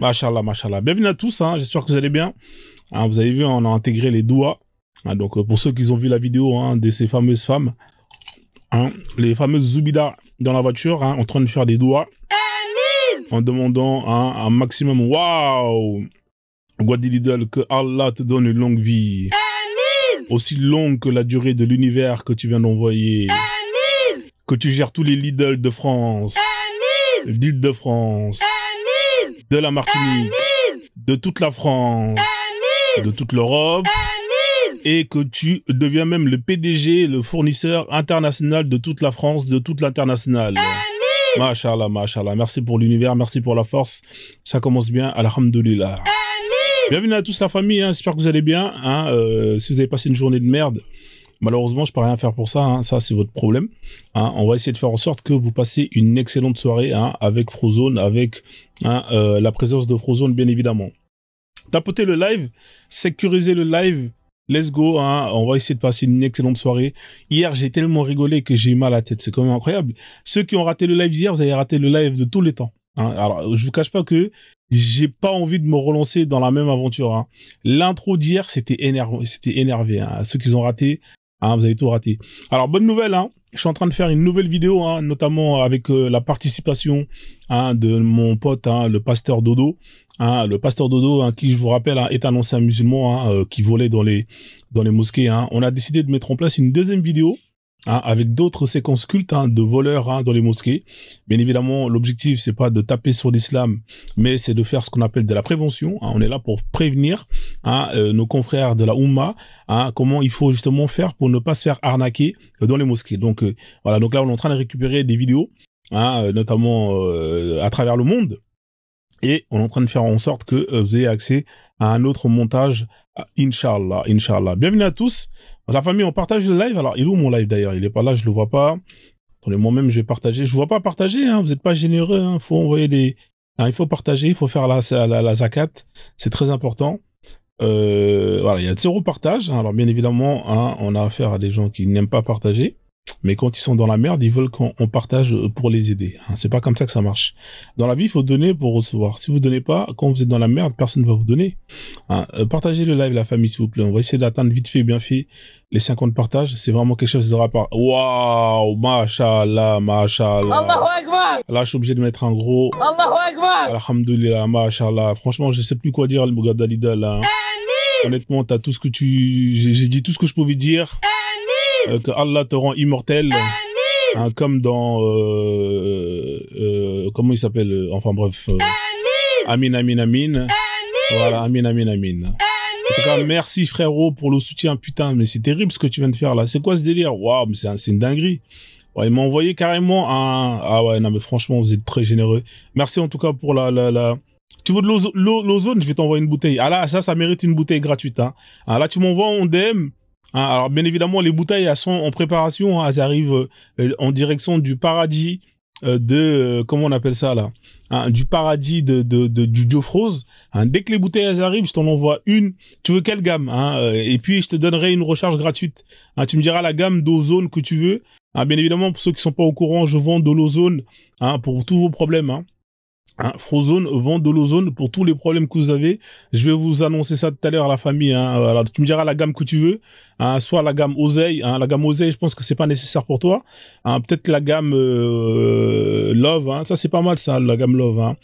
Machallah, machallah. Bienvenue à tous, hein. J'espère que vous allez bien. Hein, vous avez vu, on a intégré les doigts. Hein, donc, pour ceux qui ont vu la vidéo hein, de ces fameuses femmes, hein, les fameuses Zoubida dans la voiture, hein, en train de faire des doigts. En demandant hein, un maximum, waouh, Guadilidal, que Allah te donne une longue vie. Aussi longue que la durée de l'univers que tu viens d'envoyer. Que tu gères tous les Lidl de France. D'Île-de-France. De la Martinique. De toute la France. De toute l'Europe. Et que tu deviens même le PDG, le fournisseur international de toute la France, de toute l'international. Machallah, machallah. Merci pour l'univers, merci pour la force. Ça commence bien, alhamdoulilah. Bienvenue à tous la famille, hein. J'espère que vous allez bien. Hein. Si vous avez passé une journée de merde, malheureusement, je peux rien faire pour ça. Hein. Ça, c'est votre problème. Hein. On va essayer de faire en sorte que vous passez une excellente soirée hein, avec Frozone, avec hein, la présence de Frozone, bien évidemment. Tapotez le live, sécurisez le live. Let's go, hein. On va essayer de passer une excellente soirée. Hier, j'ai tellement rigolé que j'ai eu mal à la tête. C'est quand même incroyable. Ceux qui ont raté le live hier, vous avez raté le live de tous les temps. Hein. Alors, je vous cache pas que j'ai pas envie de me relancer dans la même aventure. Hein. L'intro d'hier, c'était énervé. Hein. Ceux qui ont raté, hein, vous avez tout raté. Alors, bonne nouvelle, hein. Je suis en train de faire une nouvelle vidéo, hein, notamment avec la participation hein, de mon pote, hein, le pasteur Dodo. Hein, le pasteur Dodo, hein, qui je vous rappelle, hein, est un ancien musulman hein, qui volait dans les mosquées. Hein. On a décidé de mettre en place une deuxième vidéo hein, avec d'autres séquences cultes hein, de voleurs hein, dans les mosquées. Bien évidemment, l'objectif c'est pas de taper sur l'islam, mais c'est de faire ce qu'on appelle de la prévention. Hein. On est là pour prévenir hein, nos confrères de la Oumma, hein, comment il faut justement faire pour ne pas se faire arnaquer dans les mosquées. Donc voilà, donc là on est en train de récupérer des vidéos, hein, notamment à travers le monde. Et on est en train de faire en sorte que vous ayez accès à un autre montage, Inch'Allah, Inch'Allah. Bienvenue à tous. La famille, on partage le live. Alors, il est où mon live d'ailleurs? Il est pas là, je le vois pas. Attendez, moi-même, je vais partager. Je vois pas partager, hein. Vous êtes pas généreux, hein. Faut envoyer des, hein, il faut partager, il faut faire la zakat. C'est très important. Voilà, il y a 0 partage. Alors, bien évidemment, hein, on a affaire à des gens qui n'aiment pas partager. Mais quand ils sont dans la merde, ils veulent qu'on partage pour les aider. Hein. C'est pas comme ça que ça marche. Dans la vie, il faut donner pour recevoir. Si vous donnez pas, quand vous êtes dans la merde, personne ne va vous donner. Hein. Partagez le live, la famille, s'il vous plaît. On va essayer d'atteindre vite fait, bien fait, les 50 partages. C'est vraiment quelque chose de rapport. Waouh, machallah, machallah. Allahu Akbar. Là, je suis obligé de mettre un gros. Allahu Akbar. Alhamdoulilah, machallah. Franchement, je sais plus quoi dire, le Bougadalida, là. Hein. Honnêtement, t'as tout ce que j'ai dit tout ce que je pouvais dire. Que Allah te rend immortel, hein, comme dans comment il s'appelle, enfin bref, Amin, Amin, Amin. Voilà, Amin, Amin, Amin. En tout cas, merci frérot pour le soutien, putain, mais c'est terrible ce que tu viens de faire là. C'est quoi ce délire? Waouh, mais c'est une dinguerie. Ouais, il m'a envoyé carrément un, ah ouais, non mais franchement, vous êtes très généreux. Merci en tout cas pour tu veux de l'ozone, je vais t'envoyer une bouteille. Ah là, ça mérite une bouteille gratuite, hein. Ah, là, tu m'envoies en DM. Hein, alors bien évidemment les bouteilles elles sont en préparation, hein, elles arrivent en direction du paradis comment on appelle ça là, hein, du paradis du Diofrose. Hein, dès que les bouteilles elles arrivent, je t'en envoie une. Tu veux quelle gamme hein, et puis je te donnerai une recharge gratuite. Hein, tu me diras la gamme d'ozone que tu veux. Hein, bien évidemment pour ceux qui sont pas au courant, je vends de l'ozone hein, pour tous vos problèmes. Hein. Hein, Frozone vend de l'ozone pour tous les problèmes que vous avez. Je vais vous annoncer ça tout à l'heure à la famille. Hein. Alors, tu me diras la gamme que tu veux. Hein, soit la gamme Oseille. Hein. La gamme Oseille, je pense que c'est pas nécessaire pour toi. Hein, peut-être la gamme Love. Hein. Ça, c'est pas mal ça, la gamme Love. Hein.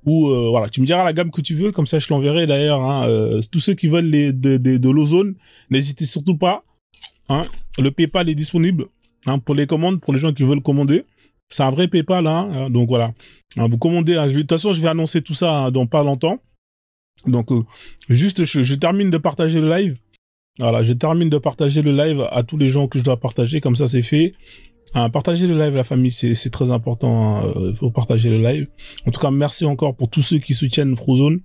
Ou voilà, tu me diras la gamme que tu veux. Comme ça, je l'enverrai d'ailleurs. Hein. Tous ceux qui veulent de l'ozone, n'hésitez surtout pas. Hein. Le PayPal est disponible hein, pour les commandes, pour les gens qui veulent commander. C'est un vrai PayPal, hein, donc voilà. Hein, vous commandez, hein, de toute façon, je vais annoncer tout ça hein, dans pas longtemps. Donc, juste, je termine de partager le live. Voilà, je termine de partager le live à tous les gens que je dois partager, comme ça c'est fait. Hein, partagez le live, la famille, c'est très important. Hein, faut partager le live. En tout cas, merci encore pour tous ceux qui soutiennent Frozone.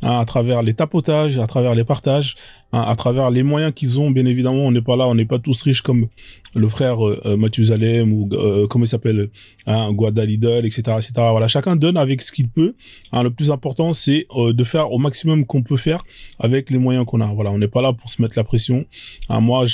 hein, à travers les tapotages, à travers les partages, hein, à travers les moyens qu'ils ont. Bien évidemment, on n'est pas là, on n'est pas tous riches comme le frère Mathusalem ou comment il s'appelle, hein, Guada Lidl, etc., etc. Voilà, chacun donne avec ce qu'il peut. Hein, le plus important, c'est de faire au maximum qu'on peut faire avec les moyens qu'on a. Voilà, on n'est pas là pour se mettre la pression. Hein, moi,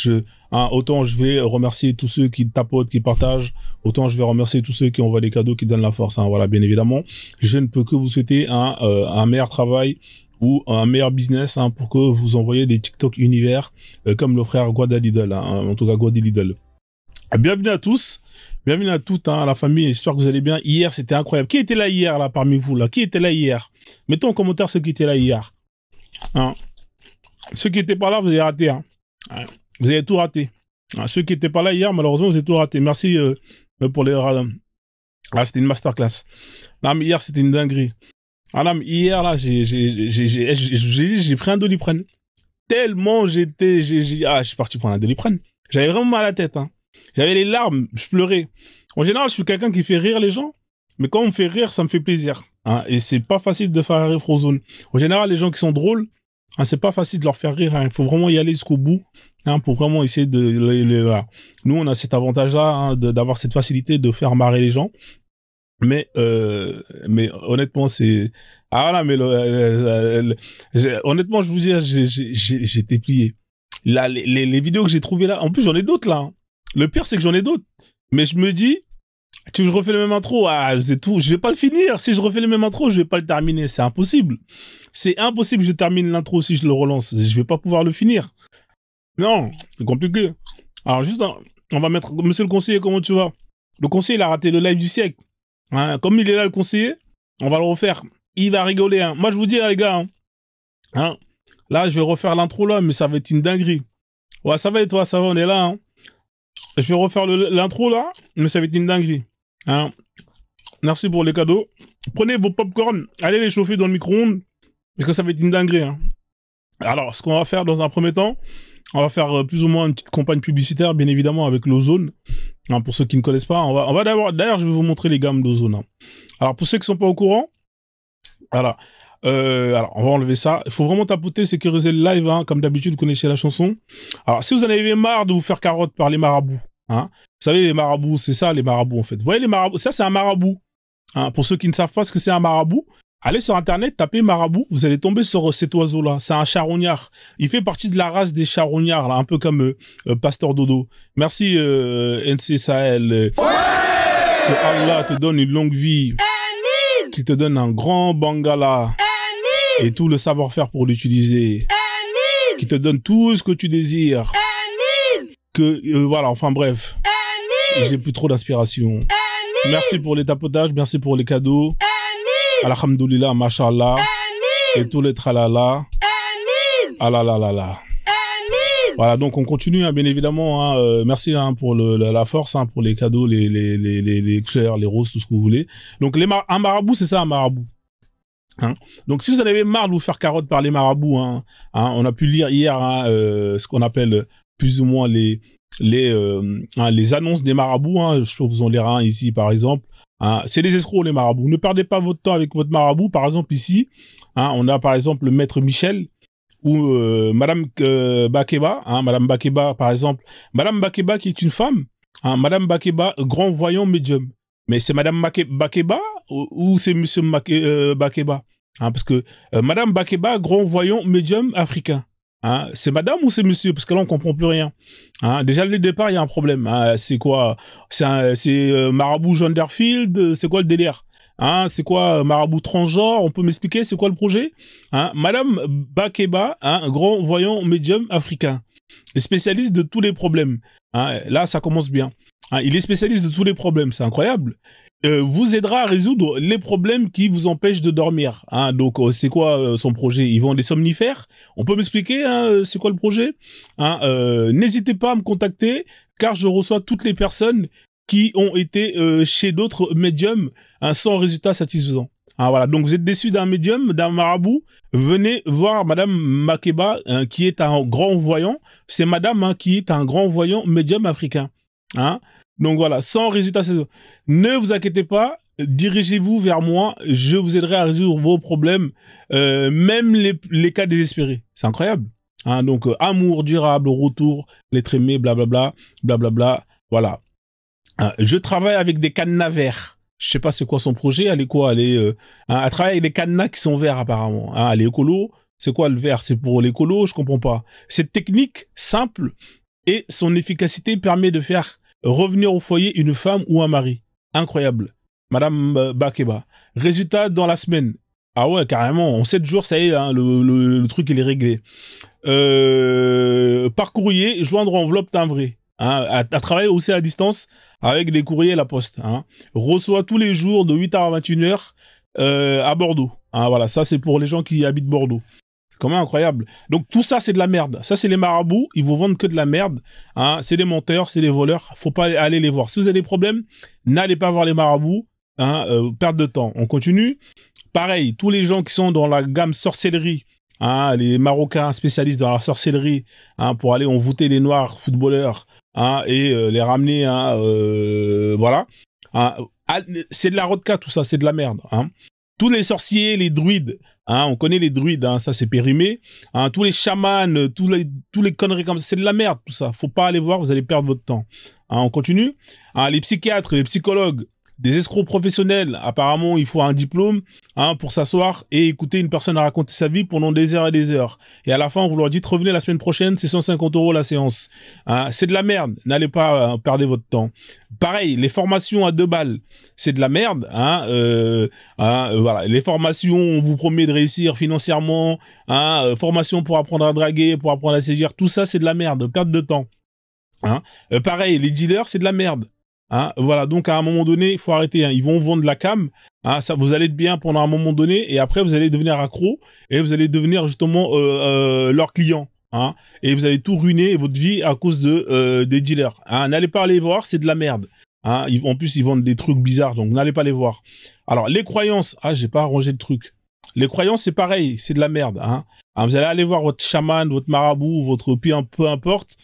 autant je vais remercier tous ceux qui tapotent, qui partagent, autant je vais remercier tous ceux qui envoient des cadeaux, qui donnent la force. Hein, voilà, bien évidemment, je ne peux que vous souhaiter un meilleur travail ou un meilleur business, hein, pour que vous envoyez des TikTok univers comme le frère Guada Lidl, hein, en tout cas Guada Lidl. Bienvenue à tous, bienvenue à toutes, hein, à la famille. J'espère que vous allez bien. Hier, c'était incroyable. Qui était là hier là parmi vous là? Qui était là hier? Mettons en commentaire ceux qui étaient là hier. Hein. Ceux qui étaient pas là, vous avez raté. Hein. Vous avez tout raté. Ceux qui étaient pas là hier, malheureusement, vous avez tout raté. Merci pour les... c'était une masterclass. Non, mais hier, c'était une dinguerie. Ah non, mais hier, là, j'ai pris un Doliprane. Tellement je suis parti prendre un Doliprane. J'avais vraiment mal à la tête, hein. J'avais les larmes, je pleurais. En général, je suis quelqu'un qui fait rire les gens. Mais quand on me fait rire, ça me fait plaisir. Hein. Et c'est pas facile de faire rire Frozone. En général, les gens qui sont drôles, hein, c'est pas facile de leur faire rire. Hein. Il faut vraiment y aller jusqu'au bout, hein, pour vraiment essayer de... Voilà. Nous, on a cet avantage-là, hein, d'avoir cette facilité de faire marrer les gens. Mais honnêtement, c'est... Ah voilà, mais honnêtement, je vous dis, j'étais plié. Là, les vidéos que j'ai trouvées là, en plus, j'en ai d'autres là. Hein. Le pire, c'est que j'en ai d'autres. Mais je me dis... Tu je refais le même intro, c'est tout. Je vais pas le finir. Si je refais le même intro, je vais pas le terminer. C'est impossible. C'est impossible. Je termine l'intro si je le relance. Je vais pas pouvoir le finir. Non, c'est compliqué. Alors juste, on va mettre, monsieur le conseiller, comment tu vas? Le conseiller, il a raté le live du siècle. Hein, comme il est là, le conseiller, on va le refaire. Il va rigoler. Hein. Moi, je vous dis, les gars, hein, là, je vais refaire l'intro là, mais ça va être une dinguerie. Ouais, ça va et toi, ça va, on est là. Hein. Je vais refaire l'intro là, mais ça va être une dinguerie. Hein. Merci pour les cadeaux. Prenez vos popcorn, allez les chauffer dans le micro-ondes, parce que ça va être une dinguerie. Hein. Alors, ce qu'on va faire dans un premier temps, on va faire plus ou moins une petite campagne publicitaire, bien évidemment, avec l'Ozone. Hein, pour ceux qui ne connaissent pas, on va d'abord, d'ailleurs, je vais vous montrer les gammes d'Ozone. Hein. Alors, pour ceux qui sont pas au courant, voilà. Alors, on va enlever ça. Il faut vraiment tapoter, sécuriser le live, hein, comme d'habitude, vous connaissez la chanson. Alors, si vous en avez marre de vous faire carotte par les marabouts, hein, vous savez, les marabouts, c'est ça, les marabouts, en fait. Vous voyez, les marabouts, ça, c'est un marabout. Hein, pour ceux qui ne savent pas ce que c'est un marabout, allez sur Internet, tapez marabout, vous allez tomber sur cet oiseau-là. C'est un charognard. Il fait partie de la race des charognards, là, un peu comme Pasteur Dodo. Merci, NC Sahel. Que Allah te donne une longue vie. Qu'il te donne un grand bangala. Et tout le savoir-faire pour l'utiliser. Qu'il te donne tout ce que tu désires. Que, voilà, enfin bref. J'ai plus trop d'inspiration. Merci pour les tapotages, merci pour les cadeaux. Alhamdoulilah, mashallah. Et tous les tralala. Alalalala. Voilà, donc on continue, hein, bien évidemment. Hein, merci, hein, pour la force, hein, pour les cadeaux, les fleurs, les roses, tout ce que vous voulez. Donc un marabout, c'est ça, un marabout. Hein. Donc si vous en avez marre de vous faire carotte par les marabouts, hein, on a pu lire hier, hein, ce qu'on appelle plus ou moins les annonces des marabouts. Hein, je vous en lire un ici, par exemple. Hein, c'est des escrocs, les marabouts. Ne perdez pas votre temps avec votre marabout. Par exemple, ici, hein, on a par exemple le maître Michel ou Madame Bakeba. Hein, Madame Bakeba, par exemple. Madame Bakeba qui est une femme. Hein, Madame Bakeba, grand voyant médium. Mais c'est Madame Bakeba ou c'est Monsieur Bakeba, hein, parce que Madame Bakeba, grand voyant médium africain. Hein, c'est Madame ou c'est Monsieur, parce que là on comprend plus rien. Hein, déjà le départ il y a un problème. Hein, c'est quoi? C'est marabout Genderfield. C'est quoi le délire? Hein, c'est quoi marabout transgenre? On peut m'expliquer c'est quoi le projet? Hein, Madame Bakeba, hein, grand voyant médium africain, spécialiste de tous les problèmes. Hein, là ça commence bien. Hein, il est spécialiste de tous les problèmes, c'est incroyable. Vous aidera à résoudre les problèmes qui vous empêchent de dormir. Hein, donc c'est quoi son projet? Ils vendent des somnifères. On peut m'expliquer, hein, c'est quoi le projet? Hein, n'hésitez pas à me contacter car je reçois toutes les personnes qui ont été chez d'autres médiums, hein, sans résultat satisfaisant. Hein, voilà. Donc vous êtes déçu d'un médium, d'un marabout, venez voir Madame Makeba, hein, qui est un grand voyant. C'est Madame, hein, qui est un grand voyant médium africain. Hein. Donc voilà, sans résultat. Ne vous inquiétez pas, dirigez-vous vers moi, je vous aiderai à résoudre vos problèmes, même les cas désespérés. C'est incroyable. Hein, donc, amour durable, retour, l'être aimé, blablabla, blablabla, voilà. Je travaille avec des cadenas verts. Je sais pas c'est quoi son projet, elle est quoi? Elle travaille avec des cadenas qui sont verts apparemment. Hein, elle est écolo. C'est quoi le vert? C'est pour l'écolo? Je comprends pas. Cette technique simple et son efficacité permet de faire revenir au foyer une femme ou un mari. Incroyable. Madame Bakeba. Résultat dans la semaine. Ah ouais, carrément. En 7 jours, ça y est, hein, le truc il est réglé. Par courrier, joindre enveloppe timbrée. Hein, à travailler aussi à distance avec des courriers à la poste. Hein. Reçoit tous les jours de 8h à 21h à Bordeaux. Hein, voilà, ça c'est pour les gens qui habitent Bordeaux. C'est quand même incroyable. Donc tout ça c'est de la merde. Ça c'est les marabouts, ils vous vendent que de la merde. Hein. C'est des menteurs, c'est des voleurs. Faut pas aller les voir. Si vous avez des problèmes, n'allez pas voir les marabouts. Hein, perte de temps. On continue. Pareil, tous les gens qui sont dans la gamme sorcellerie. Hein, les Marocains spécialistes dans la sorcellerie, hein, pour aller envoûter les Noirs footballeurs, hein, et les ramener, hein, voilà. Hein, c'est de la rodka tout ça, c'est de la merde. Hein. Tous les sorciers, les druides, hein, on connaît les druides, hein, ça c'est périmé. Hein, tous les chamans, tous les conneries comme ça, c'est de la merde tout ça. Faut pas aller voir, vous allez perdre votre temps. Hein, on continue. Hein, les psychiatres, les psychologues, des escrocs professionnels, apparemment il faut un diplôme, hein, pour s'asseoir et écouter une personne raconter sa vie pendant des heures et des heures. Et à la fin, on vous leur dit revenez la semaine prochaine, c'est 150 € la séance. Hein, c'est de la merde, n'allez pas perdre votre temps. Pareil, les formations à 2 balles, c'est de la merde. Hein, voilà, les formations, on vous promet de réussir financièrement, hein, formation pour apprendre à draguer, pour apprendre à séduire, tout ça c'est de la merde, perte de temps. Hein, pareil, les dealers, c'est de la merde. Hein, voilà, donc à un moment donné, il faut arrêter. Hein. Ils vont vendre la cam. Hein, ça, vous allez être bien pendant un moment donné, et après vous allez devenir accro et vous allez devenir justement leur client. Hein, et vous allez tout ruiner votre vie à cause de des dealers. Hein, n'allez pas les voir, c'est de la merde. Hein, en plus, ils vendent des trucs bizarres, donc n'allez pas les voir. Alors les croyances, j'ai pas arrangé le truc. Les croyances, c'est pareil, c'est de la merde. Hein. Hein, vous allez aller voir votre chaman, votre marabout, votre peu importe.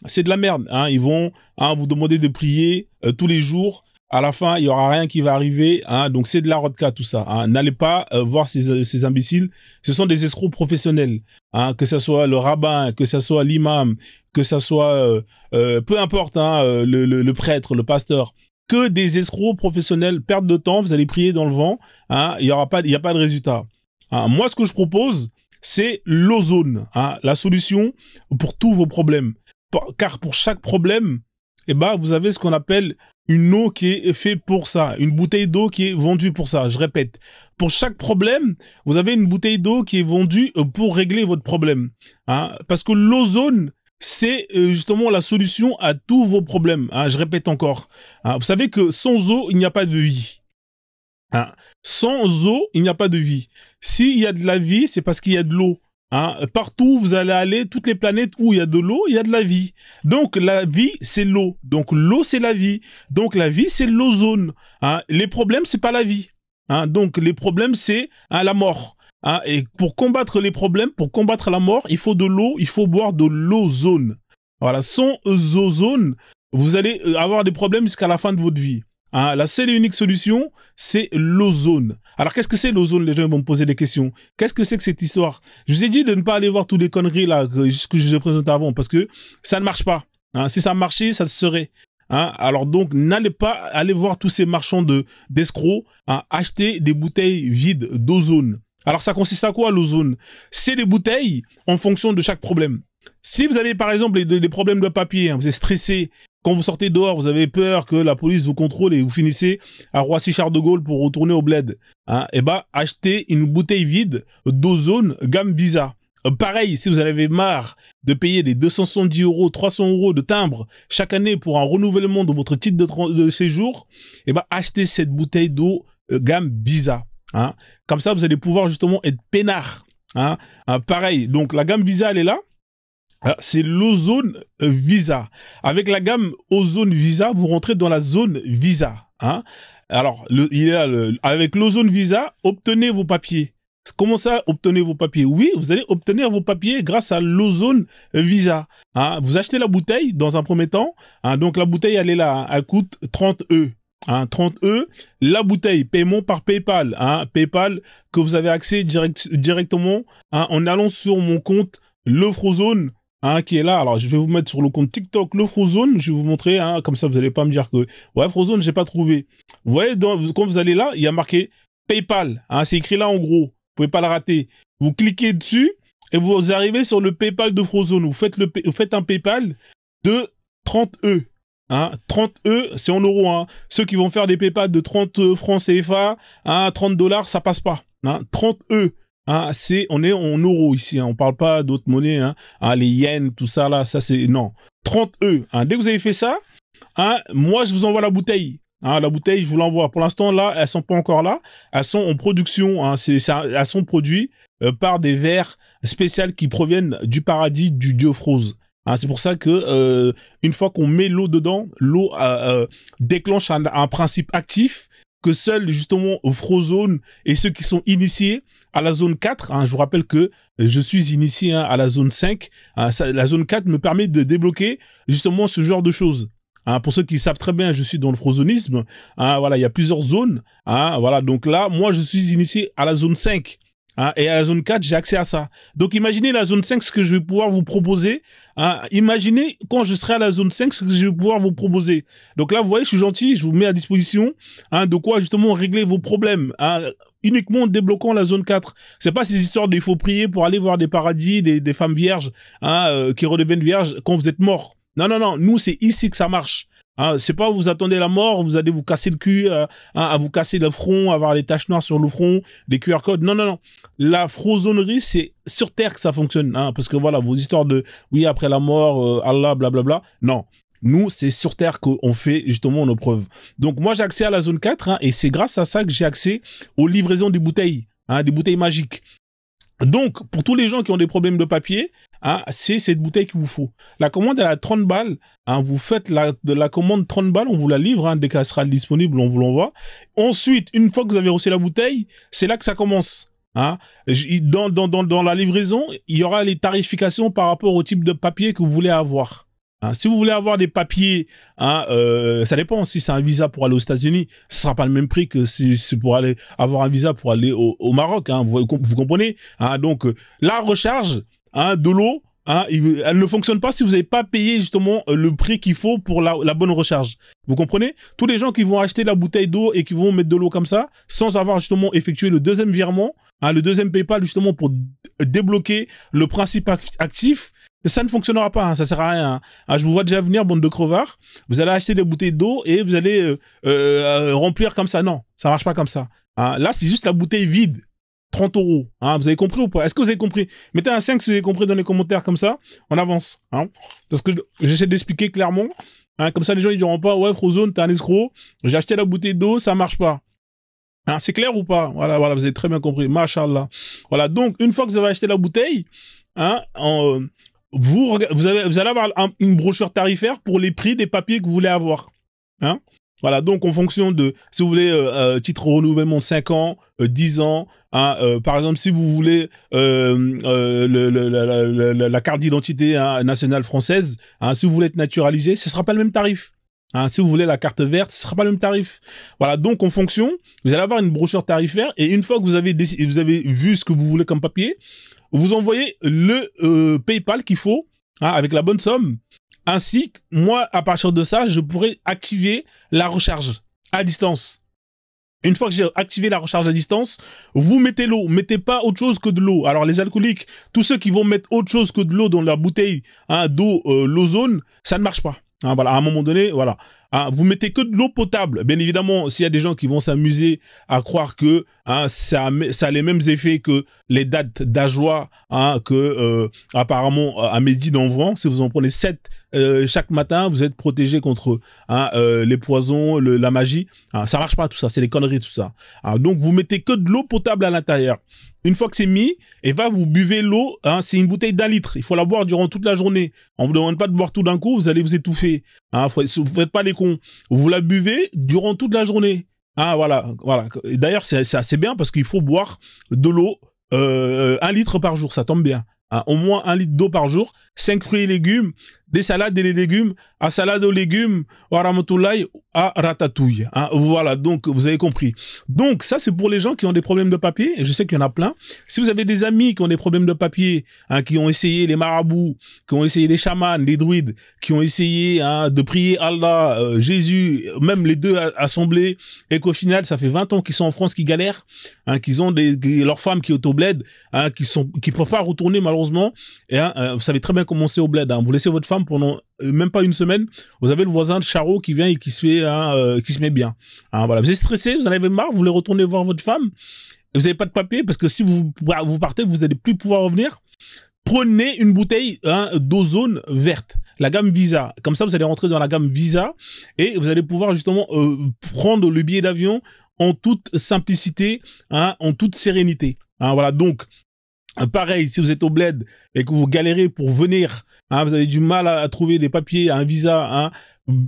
C'est de la merde. Hein. Ils vont vous demander de prier tous les jours. À la fin, il y aura rien qui va arriver. Hein. Donc c'est de la rodka tout ça. Hein. N'allez pas voir ces imbéciles. Ce sont des escrocs professionnels. Hein. Que ce soit le rabbin, que ce soit l'imam, que ce soit peu importe, hein, le prêtre, le pasteur. Que des escrocs professionnels. Perte de temps. Vous allez prier dans le vent. Hein. Il y a pas de résultat. Hein. Moi, ce que je propose, c'est l'ozone. Hein. La solution pour tous vos problèmes. Car pour chaque problème, vous avez ce qu'on appelle une eau qui est faite pour ça, une bouteille d'eau qui est vendue pour ça. Je répète, pour chaque problème, vous avez une bouteille d'eau qui est vendue pour régler votre problème. Hein, parce que l'ozone, c'est justement la solution à tous vos problèmes. Hein, je répète encore. Hein, vous savez que sans eau, il n'y a pas de vie. Hein, sans eau, il n'y a pas de vie. S'il y a de la vie, c'est parce qu'il y a de l'eau. Hein, partout où vous allez aller, toutes les planètes où il y a de l'eau, il y a de la vie. Donc la vie, c'est l'eau. Donc l'eau, c'est la vie. Donc la vie, c'est l'ozone. Hein, les problèmes, c'est pas la vie. Hein, donc les problèmes, c'est la mort. Hein, et pour combattre les problèmes, pour combattre la mort, il faut de l'eau, il faut boire de l'ozone. Voilà, sans ozone, vous allez avoir des problèmes jusqu'à la fin de votre vie. Hein, la seule et unique solution, c'est l'ozone. Alors, qu'est-ce que c'est l'ozone? Les gens vont me poser des questions. Qu'est-ce que c'est que cette histoire? Je vous ai dit de ne pas aller voir toutes les conneries là que je vous ai présentées avant, parce que ça ne marche pas. Hein, si ça marchait, ça se serait. Hein, alors donc, n'allez pas aller voir tous ces marchands d'escrocs, hein, acheter des bouteilles vides d'ozone. Alors, ça consiste à quoi l'ozone? C'est des bouteilles en fonction de chaque problème. Si vous avez par exemple des problèmes de papier, hein, vous êtes stressé, quand vous sortez dehors, vous avez peur que la police vous contrôle et vous finissez à Roissy-Charles de Gaulle pour retourner au bled. Hein, achetez une bouteille vide d'ozone gamme Visa. Pareil, si vous en avez marre de payer des 270 €, 300 € de timbre chaque année pour un renouvellement de votre titre de séjour, achetez cette bouteille d'eau gamme Visa. Hein. Comme ça, vous allez pouvoir justement être peinard. Hein. Pareil, donc la gamme Visa, elle est là. C'est l'ozone Visa. Avec la gamme ozone Visa, vous rentrez dans la zone Visa. Hein. Alors, avec l'ozone Visa, obtenez vos papiers. Comment ça, obtenez vos papiers? Oui, vous allez obtenir vos papiers grâce à l'ozone Visa. Hein. Vous achetez la bouteille dans un premier temps. Hein. Donc, la bouteille, elle est là. Hein. Elle coûte 30 €. Hein, 30 E, la bouteille, paiement par PayPal, hein, PayPal que vous avez accès directement hein, en allant sur mon compte Le Frozone, hein, qui est là. Alors je vais vous mettre sur le compte TikTok Le Frozone, je vais vous montrer, hein, comme ça vous allez pas me dire que ouais Frozone j'ai pas trouvé. Vous voyez quand vous allez là, il y a marqué PayPal, hein, c'est écrit là en gros, vous pouvez pas le rater. Vous cliquez dessus et vous arrivez sur le PayPal de Frozone. Vous faites un PayPal de 30 E. Hein, 30 E, c'est en euros. Hein. Ceux qui vont faire des PayPal de 30 francs CFA, hein, 30 $, ça passe pas. Hein. 30 E, hein, on est en euros ici. Hein. On parle pas d'autres monnaies. Hein. Hein, les yens, tout ça là, ça c'est non. 30 E. Hein. Dès que vous avez fait ça, hein, moi je vous envoie la bouteille. Hein, la bouteille, je vous l'envoie. Pour l'instant là, elles sont pas encore là. Elles sont en production. Hein. Elles sont produites par des verres spéciaux qui proviennent du paradis du dieu Froz. Hein, c'est pour ça que une fois qu'on met l'eau dedans, l'eau déclenche un principe actif que seul justement Frozone et ceux qui sont initiés à la zone 4, hein, je vous rappelle que je suis initié hein, à la zone 5, hein, la zone 4 me permet de débloquer justement ce genre de choses. Hein, pour ceux qui savent très bien, je suis dans le frozonisme. Hein, voilà, il y a plusieurs zones. Hein, voilà, donc là, moi, je suis initié à la zone 5. Hein, et à la zone 4, j'ai accès à ça. Donc, imaginez la zone 5, ce que je vais pouvoir vous proposer. Hein, imaginez quand je serai à la zone 5, ce que je vais pouvoir vous proposer. Donc là, vous voyez, je suis gentil, je vous mets à disposition hein, de quoi justement régler vos problèmes. Hein, uniquement en débloquant la zone 4. C'est pas ces histoires de il faut prier pour aller voir des paradis, des femmes vierges hein, qui redeviennent vierges quand vous êtes mort. Non, non, non. Nous, c'est ici que ça marche. Hein, c'est pas vous attendez la mort, vous allez vous casser le cul, hein, à vous casser le front, avoir des taches noires sur le front, des QR codes. Non, non, non. La frozonerie, c'est sur Terre que ça fonctionne. Hein, parce que voilà, vos histoires de oui, après la mort, Allah, blablabla. Non. Nous, c'est sur Terre qu'on fait justement nos preuves. Donc, moi, j'ai accès à la zone 4 hein, et c'est grâce à ça que j'ai accès aux livraisons des bouteilles, hein, des bouteilles magiques. Donc, pour tous les gens qui ont des problèmes de papier, hein, c'est cette bouteille qu'il vous faut. La commande, elle a 30 balles. Hein, vous faites de la commande 30 balles, on vous la livre. Hein, dès qu'elle sera disponible, on vous l'envoie. Ensuite, une fois que vous avez reçu la bouteille, c'est là que ça commence. Hein. Dans la livraison, il y aura les tarifications par rapport au type de papier que vous voulez avoir. Hein, si vous voulez avoir des papiers, hein, ça dépend. Si c'est un visa pour aller aux États-Unis, ce sera pas le même prix que si c'est pour aller avoir un visa pour aller au Maroc. Hein, vous comprenez hein, donc la recharge hein, de l'eau, hein, elle ne fonctionne pas si vous n'avez pas payé justement le prix qu'il faut pour la bonne recharge. Vous comprenez? Tous les gens qui vont acheter la bouteille d'eau et qui vont mettre de l'eau comme ça, sans avoir justement effectué le deuxième virement, hein, le deuxième PayPal justement pour débloquer le principe actif. Ça ne fonctionnera pas, hein, ça sert à rien. Hein. Je vous vois déjà venir, bande de crevards. Vous allez acheter des bouteilles d'eau et vous allez remplir comme ça. Non, ça marche pas comme ça. Hein. Là, c'est juste la bouteille vide. 30 €. Hein. Vous avez compris ou pas? Est-ce que vous avez compris? Mettez un 5 si vous avez compris dans les commentaires comme ça. On avance. Hein. Parce que j'essaie d'expliquer clairement. Hein. Comme ça, les gens ils diront pas, ouais, Frozone, t'es un escroc. J'ai acheté la bouteille d'eau, ça marche pas. Hein, c'est clair ou pas? Voilà, voilà, vous avez très bien compris. Machallah. Voilà, donc, une fois que vous avez acheté la bouteille, hein, vous allez avoir une brochure tarifaire pour les prix des papiers que vous voulez avoir. Hein? Voilà, donc en fonction de, si vous voulez titre renouvellement 5 ans, 10 ans, hein, par exemple, si vous voulez la carte d'identité hein, nationale française, hein, si vous voulez être naturalisé, ce sera pas le même tarif. Hein, si vous voulez la carte verte, ce sera pas le même tarif. Voilà, donc en fonction, vous allez avoir une brochure tarifaire et une fois que vous avez vu ce que vous voulez comme papier, vous envoyez le PayPal qu'il faut, hein, avec la bonne somme. Ainsi, moi, à partir de ça, je pourrais activer la recharge à distance. Une fois que j'ai activé la recharge à distance, vous mettez l'eau. Mettez pas autre chose que de l'eau. Alors, les alcooliques, tous ceux qui vont mettre autre chose que de l'eau dans leur bouteille hein, d'eau, l'ozone, ça ne marche pas. Hein, voilà, à un moment donné, voilà. Hein, vous mettez que de l'eau potable. Bien évidemment, s'il y a des gens qui vont s'amuser à croire que hein, ça a les mêmes effets que les dattes d'Ajoie, hein, que apparemment à Médine en vend. Si vous en prenez 7 chaque matin, vous êtes protégé contre hein, les poisons, la magie. Hein, ça marche pas tout ça, c'est des conneries tout ça. Hein, donc vous mettez que de l'eau potable à l'intérieur. Une fois que c'est mis, et vous buvez l'eau, hein, c'est une bouteille d'1 litre. Il faut la boire durant toute la journée. On vous demande pas de boire tout d'un coup, vous allez vous étouffer. Hein, vous faites pas les cons. Vous la buvez durant toute la journée. Hein, voilà, voilà. D'ailleurs, c'est assez bien parce qu'il faut boire de l'eau 1 litre par jour. Ça tombe bien. Hein, au moins 1 litre d'eau par jour, 5 fruits et légumes, des salades et des légumes, à salade aux légumes, à ramatoullaï, à ratatouille. Hein. Voilà, donc vous avez compris. Donc ça c'est pour les gens qui ont des problèmes de papier, et je sais qu'il y en a plein. Si vous avez des amis qui ont des problèmes de papier, hein, qui ont essayé les marabouts, qui ont essayé les chamans, les druides, qui ont essayé hein, de prier Allah, Jésus, même les deux assemblés, et qu'au final ça fait 20 ans qu'ils sont en France, qui galèrent, hein, qu'ils ont leurs femmes qui est au bled, hein, qui peuvent pas retourner malheureusement, et hein, vous savez très bien comment c'est au bled, hein, vous laissez votre femme pendant même pas une semaine, vous avez le voisin de Charo qui vient et qui se fait, qui se met bien. Hein, voilà, vous êtes stressé, vous en avez marre, vous voulez retourner voir votre femme, et vous n'avez pas de papier parce que si vous partez, vous n'allez plus pouvoir revenir. Prenez une bouteille hein, d'ozone verte, la gamme Visa. Comme ça, vous allez rentrer dans la gamme Visa et vous allez pouvoir justement prendre le billet d'avion en toute simplicité, hein, en toute sérénité. Hein, voilà, donc pareil, si vous êtes au bled et que vous galérez pour venir, hein, vous avez du mal à trouver des papiers, un visa, hein,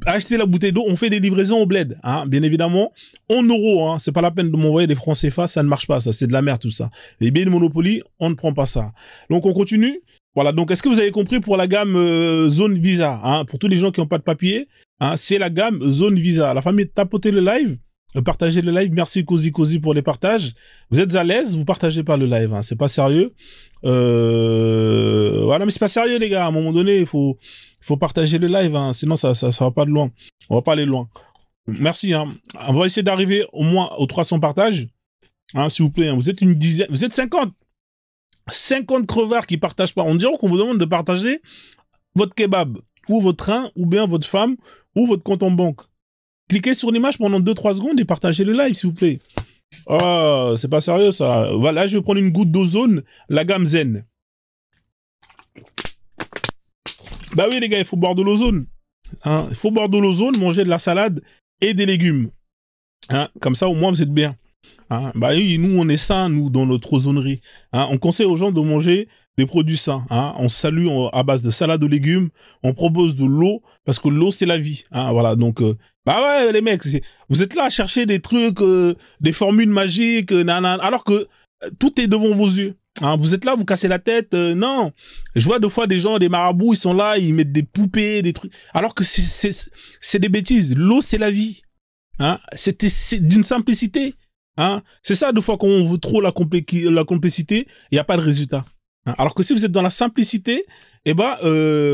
achetez la bouteille d'eau, on fait des livraisons au bled, hein, bien évidemment, en euros, hein, c'est pas la peine de m'envoyer des francs CFA, ça ne marche pas, ça, c'est de la merde tout ça. Les billets de Monopoly, on ne prend pas ça. Donc on continue. Voilà, donc est-ce que vous avez compris pour la gamme Zone Visa, hein, pour tous les gens qui n'ont pas de papier, hein, c'est la gamme Zone Visa. La famille, tapotez le live. Partagez le live, merci Cozy pour les partages. Vous êtes à l'aise, vous partagez pas le live, hein. C'est pas sérieux. Voilà, mais c'est pas sérieux les gars. À un moment donné, il faut partager le live, hein. Sinon ça va pas de loin. On va pas aller loin. Merci. Hein. On va essayer d'arriver au moins aux 300 partages, hein, s'il vous plaît. Hein. Vous êtes une dizaine, vous êtes 50 crevards qui partagent pas. On dirait qu'on vous demande de partager votre kebab ou votre train ou bien votre femme ou votre compte en banque. Cliquez sur l'image pendant 2-3 secondes et partagez le live, s'il vous plaît. Oh, c'est pas sérieux, ça. Voilà, je vais prendre une goutte d'ozone, la gamme Zen. Bah oui, les gars, il faut boire de l'ozone. Hein, il faut boire de l'ozone, manger de la salade et des légumes. Hein, comme ça, au moins, vous êtes bien. Hein, bah oui, nous, on est sains, nous, dans notre ozonerie. Hein, on conseille aux gens de manger des produits sains. Hein, on salue à base de salade de légumes. On propose de l'eau, parce que l'eau, c'est la vie. Hein, voilà, donc... bah ouais, les mecs, vous êtes là à chercher des trucs, des formules magiques, alors que tout est devant vos yeux. Hein, vous êtes là, vous cassez la tête. Non, je vois deux fois des gens, des marabouts, ils sont là, ils mettent des poupées, des trucs, alors que c'est des bêtises. L'eau, c'est la vie. Hein, c'est d'une simplicité. Hein, c'est ça, deux fois, quand on veut trop la complexité, il n'y a pas de résultat. Hein, alors que si vous êtes dans la simplicité, eh ben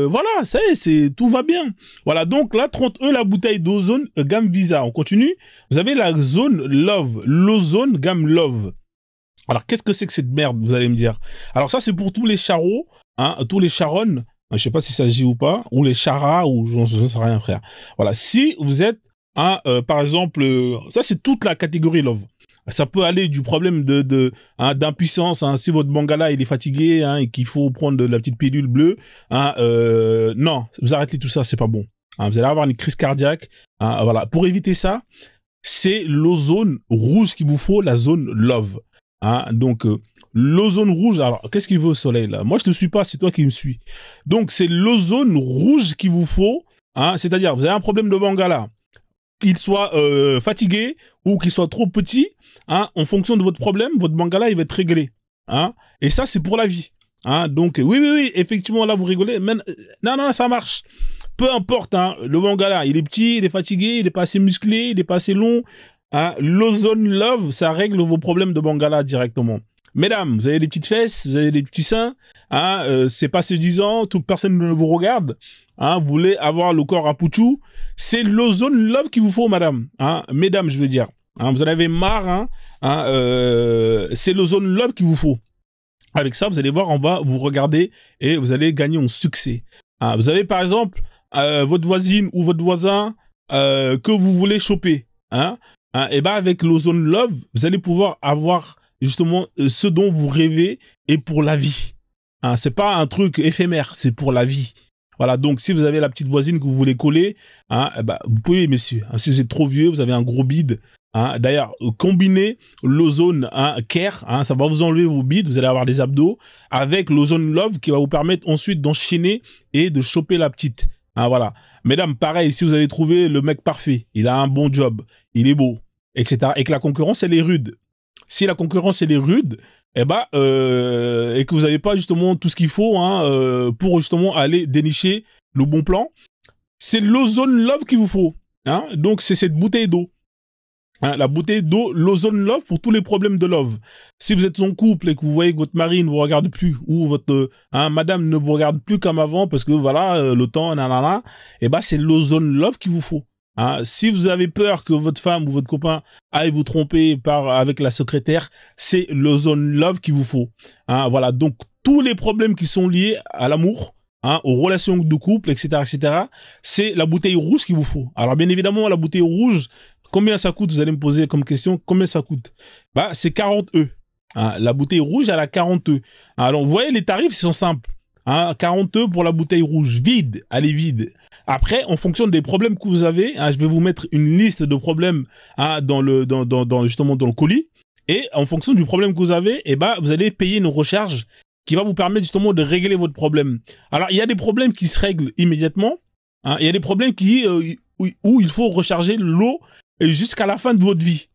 voilà, ça y est, tout va bien. Voilà, donc là 30 la bouteille d'ozone gamme Visa. On continue. Vous avez la zone Love, l'ozone gamme Love. Alors qu'est-ce que c'est que cette merde, vous allez me dire. Alors ça c'est pour tous les charros, hein, tous les charronnes. Je sais pas si ça se dit ou pas, ou les charas, ou je sais rien frère. Voilà, si vous êtes par exemple, ça c'est toute la catégorie Love. Ça peut aller du problème d'impuissance, hein, si votre bangala il est fatigué, hein, et qu'il faut prendre de la petite pilule bleue, hein, non, vous arrêtez tout ça, c'est pas bon. Hein, vous allez avoir une crise cardiaque. Hein, voilà, pour éviter ça, c'est l'ozone rouge qu'il vous faut, la zone Love. Hein, donc l'ozone rouge. Alors qu'est-ce qu'il veut au soleil là? Moi je te suis pas, c'est toi qui me suis. Donc c'est l'ozone rouge qu'il vous faut. Hein, c'est-à-dire vous avez un problème de bangala, qu'il soit fatigué ou qu'il soit trop petit, hein, en fonction de votre problème, votre bangala il va être réglé, hein, et ça c'est pour la vie, hein, donc oui, effectivement là vous rigolez, mais non, ça marche, peu importe, hein, le bangala il est petit, il est fatigué, il est pas assez musclé, il est pas assez long, hein, l'ozone Love ça règle vos problèmes de bangala directement. Mesdames, vous avez des petites fesses, vous avez des petits seins, hein, c'est pas séduisant, toute personne ne vous regarde, hein, vous voulez avoir le corps à pouchou, c'est l'ozone Love qu'il vous faut, madame, hein, mesdames, je veux dire, hein, vous en avez marre, hein, c'est l'ozone Love qu'il vous faut. Avec ça, vous allez voir, on va vous regarder et vous allez gagner en succès. Hein, vous avez par exemple votre voisine ou votre voisin que vous voulez choper, hein, et ben avec l'ozone Love, vous allez pouvoir avoir justement ce dont vous rêvez et pour la vie. Hein, c'est pas un truc éphémère, c'est pour la vie. Voilà, donc si vous avez la petite voisine que vous voulez coller, hein, bah, vous pouvez, messieurs. Hein, si vous êtes trop vieux, vous avez un gros bide. Hein, d'ailleurs, combinez l'ozone Care, hein, ça va vous enlever vos bides, vous allez avoir des abdos, avec l'ozone Love qui va vous permettre ensuite d'enchaîner et de choper la petite. Hein, voilà. Mesdames, pareil, si vous avez trouvé le mec parfait, il a un bon job, il est beau, etc. Et que la concurrence, elle est rude. si la concurrence elle est rude, et que vous n'avez pas justement tout ce qu'il faut pour justement aller dénicher le bon plan, c'est l'Ozone Love qu'il vous faut. Donc c'est cette bouteille d'eau. La bouteille d'eau, l'Ozone Love pour tous les problèmes de love. Si vous êtes en couple et que vous voyez que votre mari ne vous regarde plus ou votre madame ne vous regarde plus comme avant parce que voilà le temps nanana, c'est l'Ozone Love qu'il vous faut. Si vous avez peur que votre femme ou votre copain aille vous tromper avec la secrétaire, c'est l'Ozone Love qu'il vous faut. Voilà, donc tous les problèmes qui sont liés à l'amour, aux relations de couple, etc., c'est la bouteille rouge qu'il vous faut. Alors bien évidemment, la bouteille rouge, combien ça coûte? Vous allez me poser comme question, combien ça coûte? C'est 40 E. La bouteille rouge, elle a 40 E. Alors, vous voyez, les tarifs, ils sont simples. 40 E pour la bouteille rouge. Vide, elle est vide. Après, en fonction des problèmes que vous avez, je vais vous mettre une liste de problèmes justement dans le colis. Et en fonction du problème que vous avez, vous allez payer une recharge qui va vous permettre justement de régler votre problème. Alors, il y a des problèmes qui se règlent immédiatement. Il y a des problèmes où il faut recharger l'eau jusqu'à la fin de votre vie.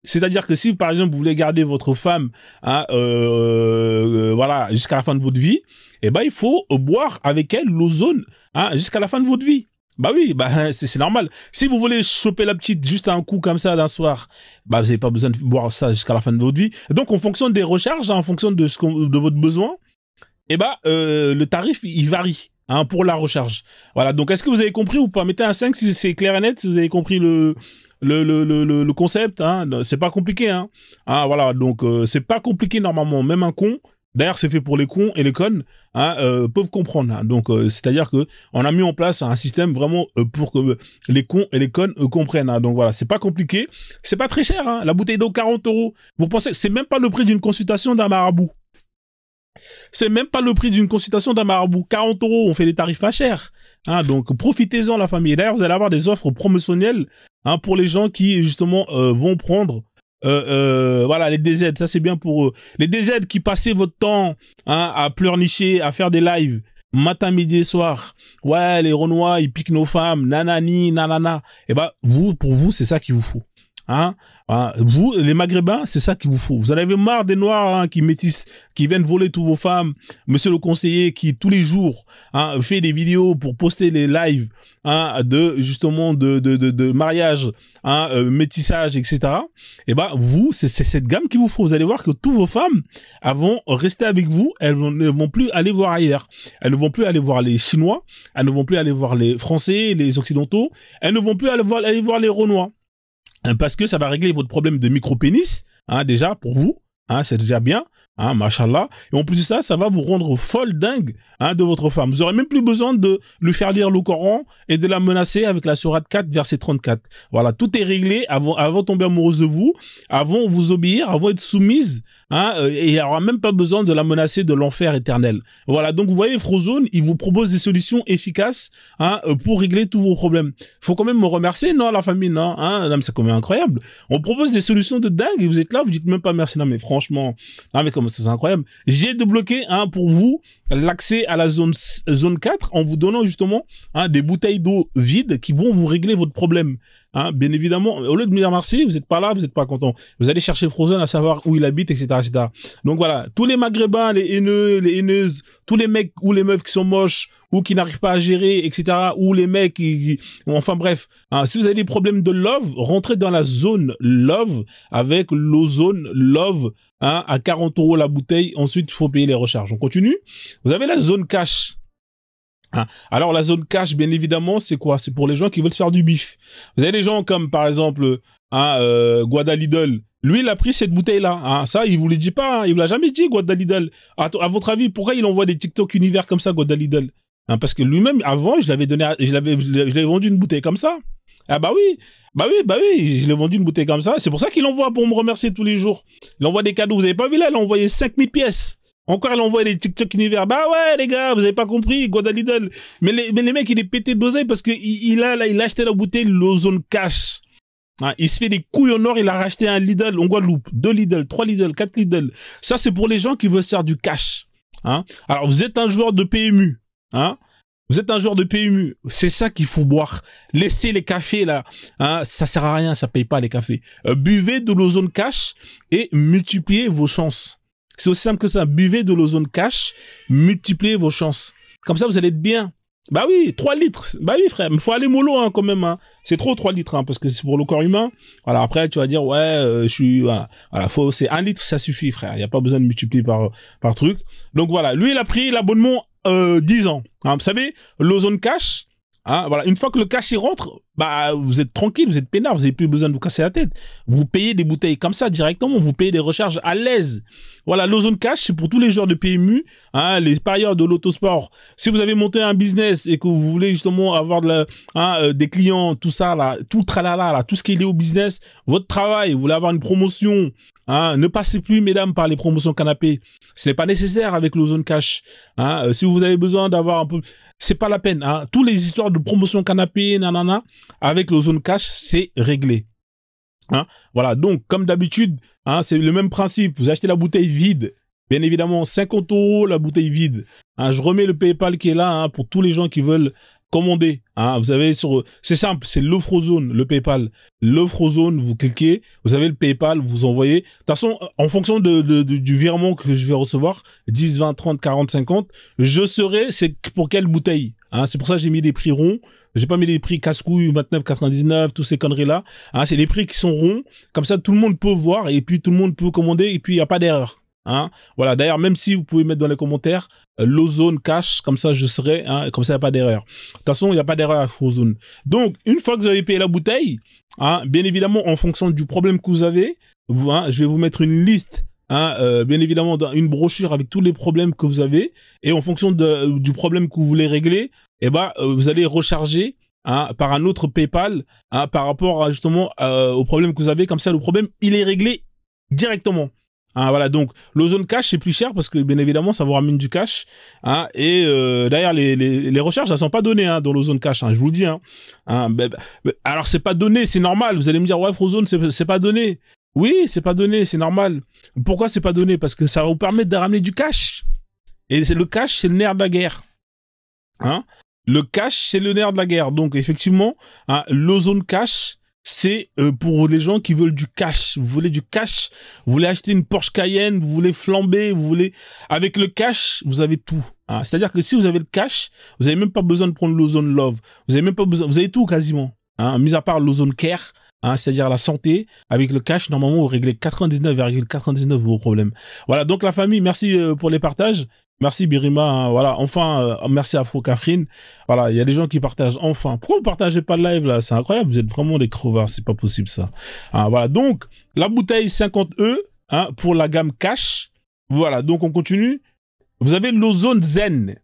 C'est-à-dire que si, par exemple, vous voulez garder votre femme voilà, jusqu'à la fin de votre vie, il faut boire avec elle l'ozone jusqu'à la fin de votre vie. Oui, c'est normal. Si vous voulez choper la petite juste un coup comme ça d'un soir, vous n'avez pas besoin de boire ça jusqu'à la fin de votre vie. Donc, en fonction des recharges, en fonction de votre besoin, le tarif, il varie. Pour la recharge. Voilà. Donc, est-ce que vous avez compris ou pas? Mettez un 5 si c'est clair et net, si vous avez compris le concept, C'est pas compliqué, Voilà. Donc, c'est pas compliqué normalement. Même un con, d'ailleurs, c'est fait pour les cons et les connes, peuvent comprendre, Donc, c'est-à-dire que on a mis en place un système vraiment pour que les cons et les connes comprennent, Donc, voilà. C'est pas compliqué. C'est pas très cher, La bouteille d'eau, 40 €. Vous pensez que c'est même pas le prix d'une consultation d'un marabout? C'est même pas le prix d'une consultation d'un marabout. 40 €, on fait des tarifs pas chers. Donc, profitez-en, la famille. D'ailleurs, vous allez avoir des offres promotionnelles pour les gens qui, justement, vont prendre voilà, les DZ. Ça, c'est bien pour eux. Les DZ qui passaient votre temps à pleurnicher, à faire des lives matin, midi et soir. Ouais, les Renois, ils piquent nos femmes. Nanani, nanana. Pour vous, c'est ça qu'il vous faut. Vous, les Maghrébins, c'est ça qu'il vous faut. Vous en avez marre des Noirs qui métissent, qui viennent voler toutes vos femmes. Monsieur le conseiller qui tous les jours fait des vidéos pour poster les lives de mariage, métissage, etc. Vous, c'est cette gamme qu'il vous faut. Vous allez voir que toutes vos femmes vont rester avec vous. Elles ne vont plus aller voir ailleurs. Elles ne vont plus aller voir les Chinois. Elles ne vont plus aller voir les Français, les Occidentaux. Elles ne vont plus aller voir les Renois. Parce que ça va régler votre problème de micro-pénis, déjà, pour vous, c'est déjà bien, machallah. Et en plus de ça, ça va vous rendre folle dingue, de votre femme. Vous aurez même plus besoin de lui faire lire le Coran et de la menacer avec la sourate 4, verset 34. Voilà, tout est réglé avant de tomber amoureuse de vous, avant vous obéir, avant être soumise, et il n'y aura même pas besoin de la menacer de l'enfer éternel. Voilà, donc vous voyez, Frozone, il vous propose des solutions efficaces, pour régler tous vos problèmes. Faut quand même me remercier, non, la famille, non, non, mais c'est quand même incroyable. On propose des solutions de dingue et vous êtes là, vous dites même pas merci, non, mais franchement, non, mais comment c'est incroyable. J'ai débloqué, pour vous, l'accès à la zone 4 en vous donnant justement, des bouteilles d'eau vides qui vont vous régler votre problème. Bien évidemment, au lieu de me dire merci, vous n'êtes pas là, vous n'êtes pas content. Vous allez chercher Frozone à savoir où il habite, etc., etc. Donc voilà, tous les Maghrébins, les haineux, les haineuses, tous les mecs ou les meufs qui sont moches ou qui n'arrivent pas à gérer, etc., ou les mecs enfin bref, si vous avez des problèmes de love, rentrez dans la zone love avec l'Ozone Love, à 40 € la bouteille. Ensuite, il faut payer les recharges. On continue. Vous avez la zone cash. Alors la zone cash, bien évidemment, c'est quoi? C'est pour les gens qui veulent se faire du bif. Vous avez des gens comme par exemple Guadalidol. Lui, il a pris cette bouteille-là. Ça, il vous le dit pas. Il vous l'a jamais dit, Guadalidol. À votre avis, pourquoi il envoie des TikTok univers comme ça, Guadalidol? Parce que lui-même, avant, je l'avais vendu une bouteille comme ça. Oui, je l'ai vendu une bouteille comme ça. C'est pour ça qu'il envoie pour me remercier tous les jours. Il envoie des cadeaux. Vous avez pas vu là? Il a envoyé 5000 pièces. Encore, elle envoie des TikTok univers. Ouais, les gars, vous avez pas compris, Guadalidol. Mais les mecs, il est pété d'oseille parce que il a acheté la bouteille l'Ozone Cash. Il se fait des couilles en or, il a racheté un Lidl en Guadeloupe, 2 Lidl, 3 Lidl, 4 Lidl. Ça, c'est pour les gens qui veulent se faire du cash. Alors, vous êtes un joueur de PMU. Vous êtes un joueur de PMU, c'est ça qu'il faut boire. Laissez les cafés là, hein, ça sert à rien, ça paye pas les cafés. Buvez de l'ozone cash et multipliez vos chances. C'est aussi simple que ça. Buvez de l'ozone cash, multipliez vos chances. Comme ça, vous allez être bien. Bah oui, 3 litres. Bah oui, frère. Mais faut aller mollo, hein, quand même, hein. C'est trop 3 litres, hein, parce que c'est pour le corps humain. Voilà. Après, tu vas dire, ouais, je suis, voilà. C'est 1 litre, ça suffit, frère. Il n'y a pas besoin de multiplier par truc. Donc voilà. Lui, il a pris l'abonnement, 10 ans. Hein, vous savez, l'ozone cash. Hein, voilà. Une fois que le cash y rentre, bah, vous êtes tranquille, vous êtes peinard, vous n'avez plus besoin de vous casser la tête. Vous payez des bouteilles comme ça directement, vous payez des recharges à l'aise. Voilà, l'ozone cash, c'est pour tous les joueurs de PMU, hein, les parieurs de l'autosport. Si vous avez monté un business et que vous voulez justement avoir des clients, tout ça, là, tout le tralala, là, tout ce qui est lié au business, votre travail, vous voulez avoir une promotion, hein, ne passez plus, mesdames, par les promotions canapé. Ce n'est pas nécessaire avec l'ozone cash. Hein, si vous avez besoin d'avoir un peu, c'est pas la peine. Hein, toutes les histoires de promotion canapé, nanana, avec l'ozone cash, c'est réglé. Hein, voilà, donc comme d'habitude, hein, c'est le même principe. Vous achetez la bouteille vide, bien évidemment 50 € la bouteille vide. Hein, je remets le PayPal qui est là, hein, pour tous les gens qui veulent commander. Hein, vous avez c'est simple, c'est l'Offrozone, le PayPal. L'Offrozone, vous cliquez, vous avez le PayPal, vous envoyez. De toute façon, en fonction du virement que je vais recevoir, 10, 20, 30, 40, 50, je saurai c'est pour quelle bouteille. Hein, c'est pour ça que j'ai mis des prix ronds. J'ai pas mis des prix casse-couilles, 29,99, tous ces conneries-là. Hein, c'est des prix qui sont ronds. Comme ça, tout le monde peut voir et puis tout le monde peut commander et puis il n'y a pas d'erreur. Hein, voilà. D'ailleurs, même si vous pouvez mettre dans les commentaires l'ozone cash, comme ça je serai, hein, comme ça il n'y a pas d'erreur. De toute façon, il n'y a pas d'erreur à ozone. Donc, une fois que vous avez payé la bouteille, hein, bien évidemment, en fonction du problème que vous avez, hein, je vais vous mettre une liste. Hein, bien évidemment, une brochure avec tous les problèmes que vous avez, et en fonction du problème que vous voulez régler, eh ben, vous allez recharger, hein, par un autre PayPal, hein, par rapport à, justement au problème que vous avez. Comme ça, le problème il est réglé directement. Hein, voilà, donc l'ozone cash c'est plus cher parce que bien évidemment ça vous ramène du cash. Hein, et d'ailleurs les recharges elles sont pas données, hein, dans l'ozone cash. Hein, je vous le dis. Hein, alors c'est pas donné, c'est normal. Vous allez me dire ouais, Frozone c'est pas donné. Oui, c'est pas donné, c'est normal. Pourquoi c'est pas donné? Parce que ça va vous permettre de ramener du cash. Et c'est le cash, c'est le nerf de la guerre. Hein? Le cash, c'est le nerf de la guerre. Donc, effectivement, hein, l'ozone cash, c'est pour les gens qui veulent du cash. Vous voulez du cash, vous voulez acheter une Porsche Cayenne, vous voulez flamber, vous voulez... Avec le cash, vous avez tout. Hein? C'est-à-dire que si vous avez le cash, vous n'avez même pas besoin de prendre l'ozone love. Vous avez même pas besoin... Vous avez tout quasiment. Hein? Mis à part l'ozone care. Hein, c'est-à-dire la santé. Avec le cash, normalement, vous réglez 99,99 de vos problèmes. Voilà, donc la famille, merci pour les partages. Merci Birima, hein, voilà, enfin, merci Afro Catherine. Voilà, il y a des gens qui partagent enfin. Pourquoi vous partagez pas le live là? C'est incroyable, vous êtes vraiment des crevards, c'est pas possible ça. Hein, voilà, donc la bouteille 50 hein, pour la gamme cash. Voilà, donc on continue. Vous avez l'ozone zen.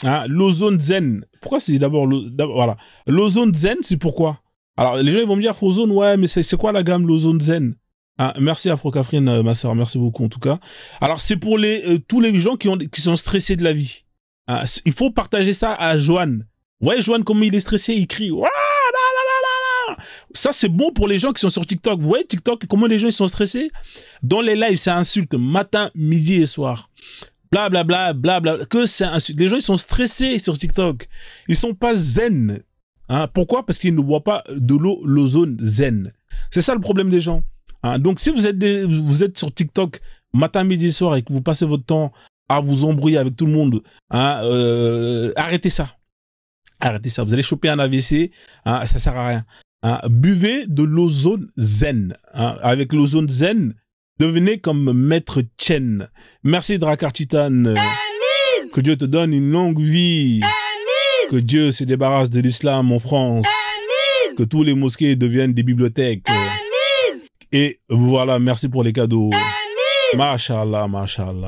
Hein, l'ozone zen. Pourquoi c'est d'abord voilà. L'ozone zen, c'est pourquoi? Alors, les gens ils vont me dire, Frozone, ouais, mais c'est quoi la gamme l'ozone zen? Ah, merci Afro Catherine, ma soeur, merci beaucoup en tout cas. Alors, c'est pour tous les gens qui sont stressés de la vie. Ah, il faut partager ça à Joanne. Ouais, Joanne, comment il est stressé, il crie. Ouah, la, la, la, la. Ça, c'est bon pour les gens qui sont sur TikTok. Vous voyez TikTok, comment les gens ils sont stressés? Dans les lives, c'est insulte matin, midi et soir. Bla bla bla bla bla. Que c'est insulte. Les gens ils sont stressés sur TikTok. Ils sont pas zen. Hein, pourquoi? Parce qu'ils ne boivent pas de l'eau, l'ozone zen. C'est ça le problème des gens. Hein, donc si vous êtes sur TikTok matin, midi, soir et que vous passez votre temps à vous embrouiller avec tout le monde, hein, arrêtez ça. Arrêtez ça. Vous allez choper un AVC, hein, ça sert à rien. Hein, buvez de l'ozone zen. Hein, avec l'ozone zen, devenez comme Maître Chen. Merci Drakkar Titan. Que Dieu te donne une longue vie. Que Dieu se débarrasse de l'islam en France. Amin. Que tous les mosquées deviennent des bibliothèques. Amin. Et voilà, merci pour les cadeaux. Masha'Allah, Masha'Allah.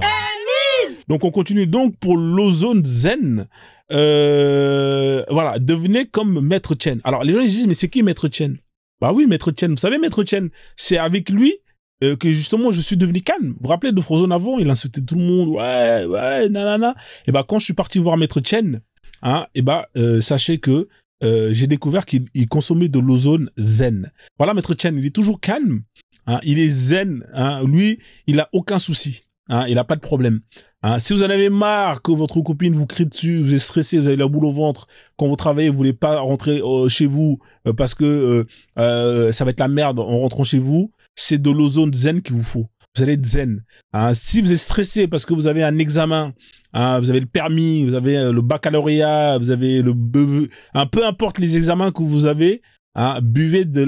Donc on continue donc pour l'ozone zen. Voilà, devenez comme Maître Chen. Alors les gens ils disent mais c'est qui Maître Chen? Bah oui, Maître Chen. Vous savez Maître Chen, c'est avec lui que justement je suis devenu calme. Vous vous rappelez de Frozone avant, il insultait tout le monde. Ouais, nanana. Et bah quand je suis parti voir Maître Chen, hein, et bah sachez que j'ai découvert qu'il consommait de l'ozone zen. Voilà Maître Chen, il est toujours calme, hein, il est zen, hein, lui il a aucun souci. hein, il n'a pas de problème. Hein, si vous en avez marre que votre copine vous crie dessus, vous êtes stressé, vous avez la boule au ventre, quand vous travaillez, vous voulez pas rentrer chez vous parce que ça va être la merde en rentrant chez vous, c'est de l'ozone zen qu'il vous faut. Vous allez être zen. Hein, si vous êtes stressé parce que vous avez un examen, hein, vous avez le permis, vous avez le baccalauréat, vous avez le hein, peu importe les examens que vous avez, hein, buvez de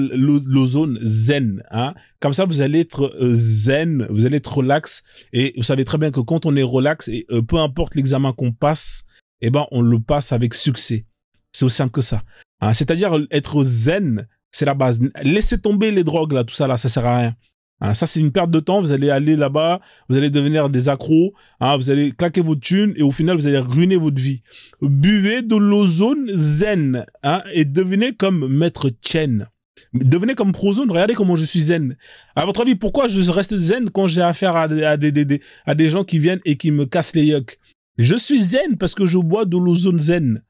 l'ozone zen. Hein. Comme ça, vous allez être zen, vous allez être relax. Et vous savez très bien que quand on est relax, et peu importe l'examen qu'on passe, eh ben on le passe avec succès. C'est aussi simple que ça. Hein. C'est-à-dire être zen, c'est la base. Laissez tomber les drogues là, tout ça là, ça sert à rien. Hein, ça, c'est une perte de temps. Vous allez aller là-bas, vous allez devenir des accros, hein, vous allez claquer votre thune et au final, vous allez ruiner votre vie. Buvez de l'ozone zen, hein, et devenez comme Maître Chen. Devenez comme Frozone. Regardez comment je suis zen. À votre avis, pourquoi je reste zen quand j'ai affaire à des gens qui viennent et qui me cassent les yucks? Je suis zen parce que je bois de l'ozone zen.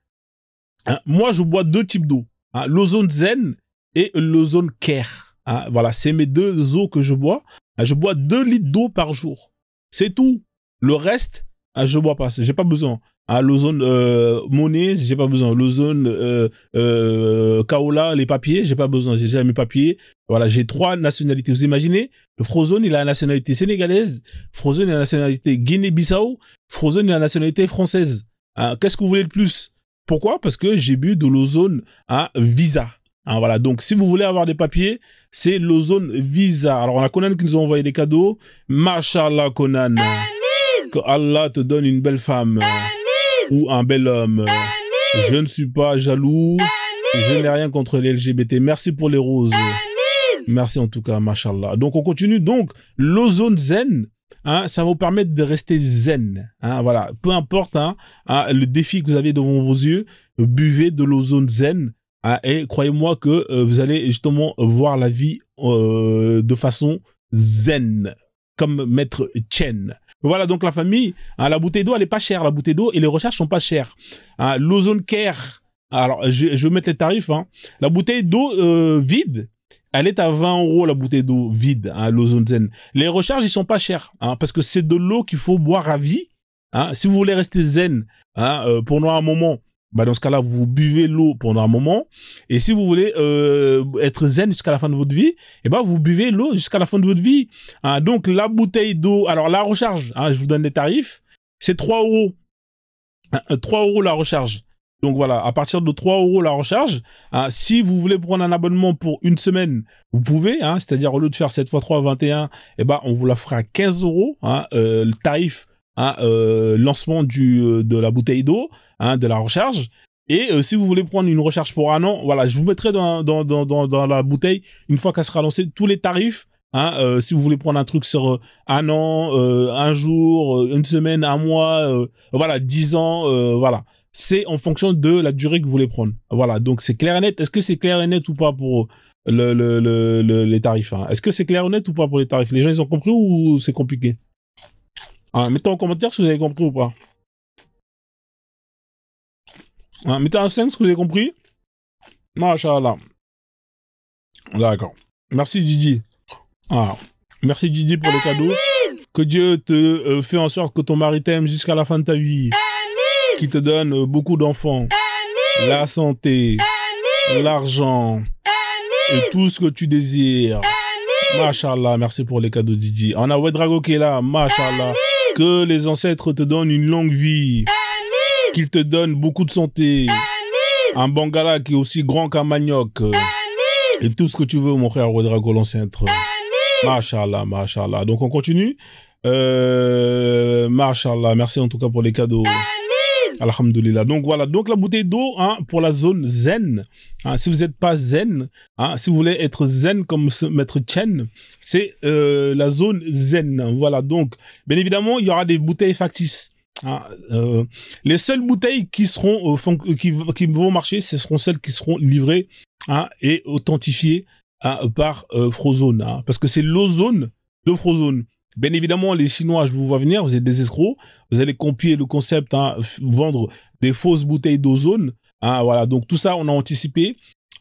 Hein, moi, je bois deux types d'eau. Hein, l'ozone zen et l'ozone care. Hein, voilà, c'est mes deux eaux que je bois. Je bois 2 litres d'eau par jour. C'est tout. Le reste, je bois pas. J'ai pas besoin. L'ozone monnaie, j'ai pas besoin. L'ozone kaola, les papiers, j'ai pas besoin. J'ai déjà mes papiers. Voilà, j'ai 3 nationalités. Vous imaginez? Frozone, il a la nationalité sénégalaise. Frozone, il a la nationalité Guinée-Bissau. Frozone, il a la nationalité française. Qu'est-ce que vous voulez de plus? Pourquoi? Parce que j'ai bu de l'ozone Visa. Hein, voilà, donc si vous voulez avoir des papiers, c'est l'ozone Visa. Alors on a Conan qui nous a envoyé des cadeaux. Mashallah Conan. Amin. Que Allah te donne une belle femme. Amin. Ou un bel homme. Amin. Je ne suis pas jaloux. Amin. Je n'ai rien contre les LGBT. Merci pour les roses. Amin. Merci en tout cas, mashallah. Donc on continue. Donc l'ozone zen, hein, ça va vous permettre de rester zen. Hein, voilà, peu importe le défi que vous avez devant vos yeux, buvez de l'ozone zen. Ah, et croyez-moi que vous allez justement voir la vie de façon zen, comme Maître Chen. Voilà donc la famille. Hein, la bouteille d'eau, elle est pas chère, la bouteille d'eau, et les recherches sont pas chères. Hein, l'ozone care. Alors, je vais mettre les tarifs. Hein. La bouteille d'eau vide, elle est à 20 € la bouteille d'eau vide, hein, l'ozone zen. Les recharges, ils sont pas chers, hein, parce que c'est de l'eau qu'il faut boire à vie. Hein. Si vous voulez rester zen, hein, pendant un moment, bah dans ce cas-là, vous buvez l'eau pendant un moment. Et si vous voulez être zen jusqu'à la fin de votre vie, eh ben vous buvez l'eau jusqu'à la fin de votre vie. Hein, donc la bouteille d'eau, alors la recharge, hein, je vous donne les tarifs, c'est 3 €. Hein, 3 € la recharge. Donc voilà, à partir de 3 € la recharge, hein, si vous voulez prendre un abonnement pour une semaine, vous pouvez, hein, c'est-à-dire au lieu de faire 7 x 3, 21, eh ben on vous la fera à 15 €, hein, le tarif, hein, lancement de la bouteille d'eau, hein, de la recharge. Et si vous voulez prendre une recharge pour un an, voilà, je vous mettrai dans la bouteille, une fois qu'elle sera lancée, tous les tarifs. Hein, si vous voulez prendre un truc sur un an, un jour, une semaine, un mois, voilà, 10 ans, voilà. C'est en fonction de la durée que vous voulez prendre. Voilà, donc c'est clair et net. Est-ce que c'est clair et net ou pas pour les tarifs, hein? Est-ce que c'est clair et net ou pas pour les tarifs? Les gens, ils ont compris ou c'est compliqué? Hein, mettez en commentaire si vous avez compris ou pas. Hein, mettez un 5 si vous avez compris. Machallah. D'accord. Merci Didi. Ah. Merci Didi pour les cadeaux. Que Dieu te fait en sorte que ton mari t'aime jusqu'à la fin de ta vie. Qui te donne beaucoup d'enfants, la santé, l'argent et tout ce que tu désires. Machallah, merci pour les cadeaux Didi. On a Wedrago qui est là, machallah. Que les ancêtres te donnent une longue vie, qu'ils te donnent beaucoup de santé, un bangala qui est aussi grand qu'un manioc, et tout ce que tu veux mon frère Wedrago l'ancêtre. Machallah, machallah. Donc on continue. Machallah, merci en tout cas pour les cadeaux. Alhamdulillah. Donc voilà, donc la bouteille d'eau, hein, pour la zone zen. Hein, si vous n'êtes pas zen, hein, si vous voulez être zen comme ce Maître Chen, c'est la zone zen. Voilà, donc bien évidemment, il y aura des bouteilles factices. Hein, les seules bouteilles qui seront qui vont marcher, ce seront celles qui seront livrées, hein, et authentifiées, hein, par Frozone, hein, parce que c'est l'ozone de Frozone. Bien évidemment, les Chinois, je vous vois venir, vous êtes des escrocs, vous allez copier le concept, hein, vendre des fausses bouteilles d'ozone, hein, voilà, donc tout ça, on a anticipé.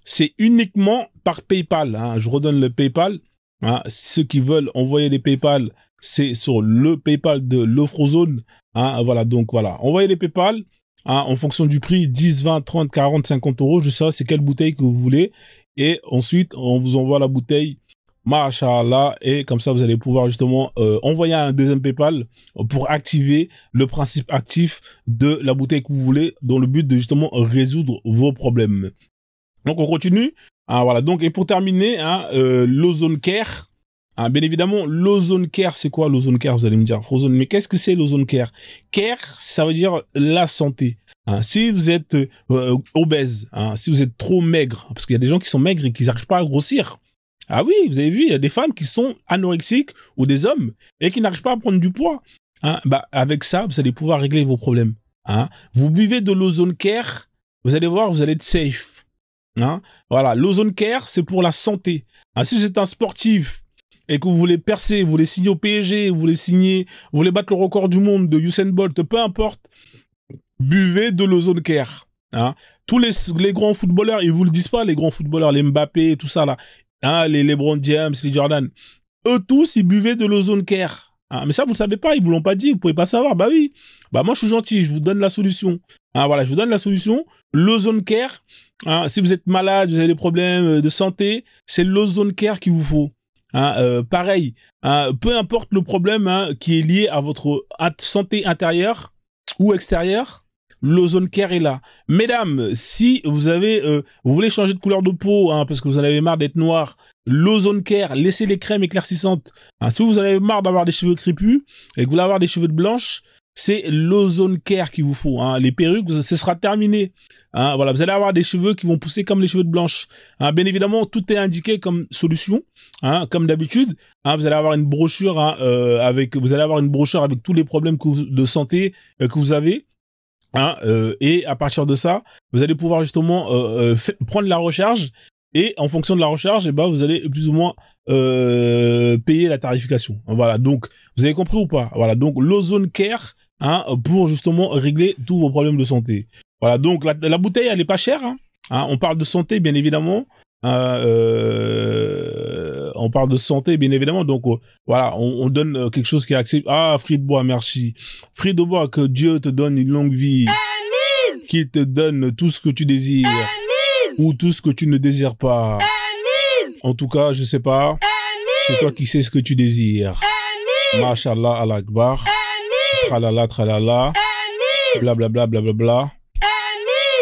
C'est uniquement par PayPal, hein, je redonne le PayPal, hein, ceux qui veulent envoyer des PayPal, c'est sur le PayPal de l'Ofrozone. Hein, voilà, donc voilà. Envoyez les PayPal hein, en fonction du prix, 10, 20, 30, 40, 50 euros. Je sais c'est quelle bouteille que vous voulez. Et ensuite, on vous envoie la bouteille. Masha'Allah, et comme ça vous allez pouvoir justement envoyer un deuxième PayPal pour activer le principe actif de la bouteille que vous voulez dans le but de justement résoudre vos problèmes. Donc on continue. Ah, voilà. Donc et pour terminer, hein, l'Ozone Care. Hein, bien évidemment, l'Ozone Care, c'est quoi l'Ozone Care? Vous allez me dire, Frozone, mais qu'est-ce que c'est l'Ozone Care? Care, ça veut dire la santé. Hein, si vous êtes obèse, hein, si vous êtes trop maigre, parce qu'il y a des gens qui sont maigres et qui n'arrivent pas à grossir. Ah oui, vous avez vu, il y a des femmes qui sont anorexiques ou des hommes et qui n'arrivent pas à prendre du poids. Hein, bah avec ça, vous allez pouvoir régler vos problèmes. Hein, vous buvez de l'Ozone Care, vous allez voir, vous allez être safe. Hein, voilà, l'Ozone Care, c'est pour la santé. Hein, si vous êtes un sportif et que vous voulez percer, vous voulez signer au PSG, vous voulez battre le record du monde de Usain Bolt, peu importe, buvez de l'Ozone Care. Hein, tous les grands footballeurs, ils vous le disent pas, les grands footballeurs, les Mbappé, tout ça là. Hein, les LeBron James, les Jordan, eux tous, ils buvaient de l'Ozone Care. Hein, mais ça, vous le savez pas, ils vous l'ont pas dit, vous pouvez pas savoir. Bah oui, bah moi je suis gentil, je vous donne la solution. Hein, voilà, je vous donne la solution. L'Ozone Care, hein, si vous êtes malade, vous avez des problèmes de santé, c'est l'Ozone Care qu'il vous faut. Hein, pareil, hein, peu importe le problème hein, qui est lié à votre santé intérieure ou extérieure, l'Ozone Care est là. Mesdames, si vous avez, vous voulez changer de couleur de peau, hein, parce que vous en avez marre d'être noir, l'Ozone Care, laissez les crèmes éclaircissantes. Hein, si vous en avez marre d'avoir des cheveux crépus et que vous voulez avoir des cheveux de blanche, c'est l'Ozone Care qu'il vous faut. Hein. Les perruques, ce sera terminé. Hein, voilà, vous allez avoir des cheveux qui vont pousser comme les cheveux de blanche. Hein, bien évidemment, tout est indiqué comme solution, hein, comme d'habitude. Hein, vous allez avoir une brochure hein, vous allez avoir une brochure avec tous les problèmes de santé que vous avez. Hein, et à partir de ça, vous allez pouvoir justement prendre la recharge et en fonction de la recharge, ben vous allez plus ou moins payer la tarification. Voilà, donc vous avez compris ou pas? Voilà, donc l'Ozone Care hein, pour justement régler tous vos problèmes de santé. Voilà, donc la bouteille elle est pas chère. Hein. Hein, on parle de santé bien évidemment. On parle de santé bien évidemment, donc voilà, on donne quelque chose qui est accessible. Ah, Fruit de Bois, merci. Fruit de Bois, que Dieu te donne une longue vie. Amen. Qu'il te donne tout ce que tu désires. Amen. Ou tout ce que tu ne désires pas. Amen. En tout cas, je sais pas. C'est toi qui sais ce que tu désires. Masha'Allah, Allah Akbar. Tralala, tralala. Blablabla, blablabla.